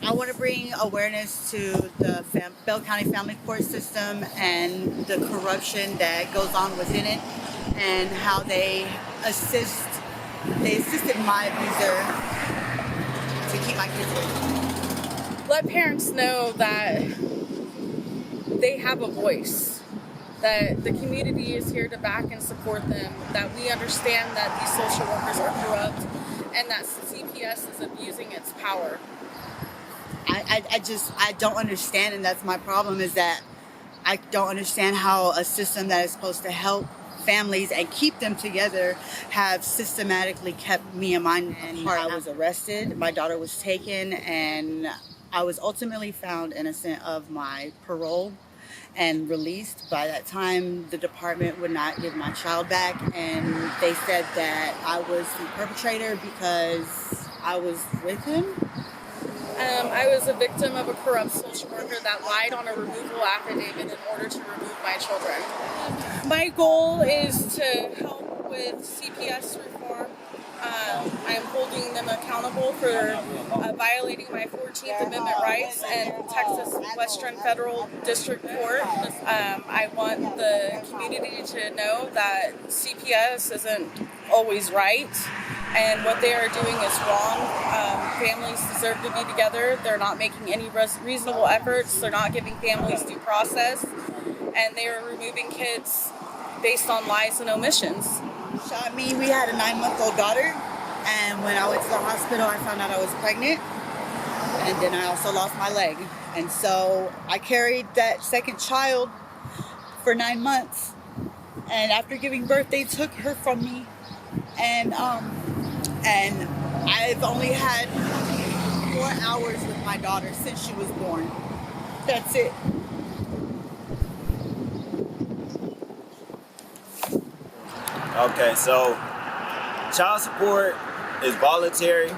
I want to bring awareness to the Bell County Family Court system and the corruption that goes on within it, and how they assisted my abuser to keep my kids away. Let parents know that they have a voice, that the community is here to back and support them, that we understand that these social workers are corrupt, and that CPS is abusing its power. I don't understand, and that's my problem, is that I don't understand how a system that is supposed to help families and keep them together have systematically kept me and mine apart. I was arrested, my daughter was taken, and I was ultimately found innocent of my parole and released. By that time, the department would not give my child back, and they said that I was the perpetrator because I was with him. I was a victim of a corrupt social worker that lied on a removal affidavit in order to remove my children. My goal is to help with CPS reform. I'm holding them accountable for violating my 14th Amendment rights in Texas Western Federal District Court. I want the community to know that CPS isn't always right, and what they are doing is wrong. Families deserve to be together. They're not making any reasonable efforts. They're not giving families due process, and they are removing kids based on lies and omissions. Shot me. We had a 9-month-old daughter, and when I went to the hospital, I found out I was pregnant, and then I also lost my leg. And so I carried that second child for 9 months, and after giving birth, they took her from me, and I've only had 4 hours with my daughter since she was born. That's it. Okay, so child support is voluntary.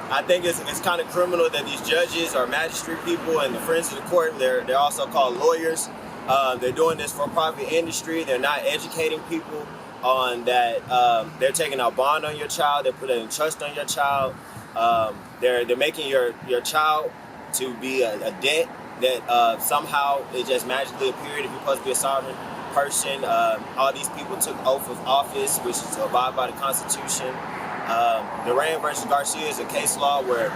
I think it's kind of criminal that these judges are magistrate people and the friends of the court, they're also called lawyers. They're doing this for profit industry. They're not educating people on that. They're taking a bond on your child. They're putting trust on your child. They're making your child to be a debt that somehow it just magically appeared if you're supposed to be a sovereign person. All these people took oath of office, which is to abide by the Constitution. Duran versus Garcia is a case law where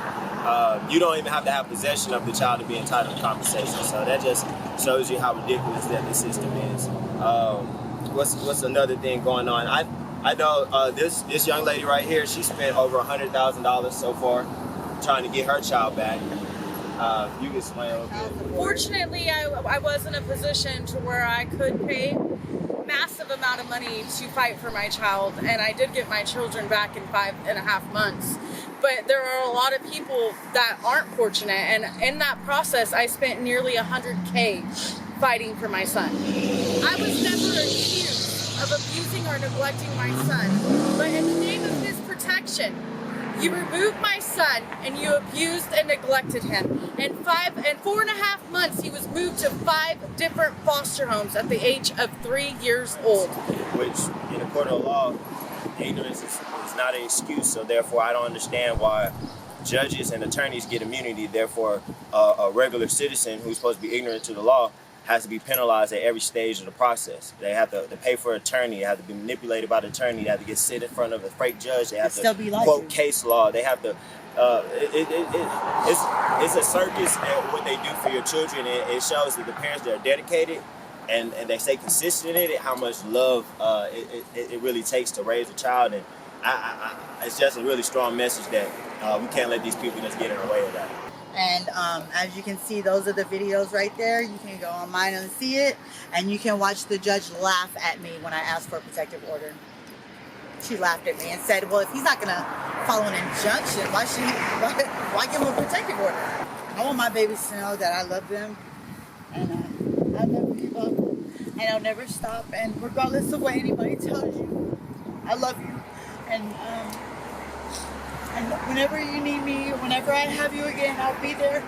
you don't even have to have possession of the child to be entitled to compensation. So that just shows you how ridiculous that the system is. What's another thing going on? I know this young lady right here, she spent over $100,000 so far trying to get her child back. You can explain a little bit. Fortunately, I was in a position to where I could pay massive amount of money to fight for my child, and I did get my children back in 5.5 months. But there are a lot of people that aren't fortunate, and in that process, I spent nearly $100K fighting for my son. I was never accused of abusing or neglecting my son, but in the name of his protection, you removed my son and you abused and neglected him. In 4.5 months, he was moved to 5 different foster homes at the age of 3 years old. Which, in a court of law, ignorance is not an excuse. So therefore, I don't understand why judges and attorneys get immunity. Therefore, a regular citizen who's supposed to be ignorant to the law has to be penalized at every stage of the process. They have to pay for an attorney. They have to be manipulated by the attorney. They have to get sit in front of a fake judge. They have to quote case law. They have to. It's a circus at what they do for your children. It shows that the parents that are dedicated and they stay consistent in it, how much love it really takes to raise a child. And it's just a really strong message that we can't let these people just get in the way of that. And as you can see, those are the videos right there. You can go on mine and see it. And you can watch the judge laugh at me when I asked for a protective order. She laughed at me and said, well, if he's not going to follow an injunction, why give him a protective order? I want my babies to know that I love them. And I'll never give up. And I'll never stop. And regardless of what anybody tells you, I love you. And whenever you need me, whenever I have you again, I'll be there.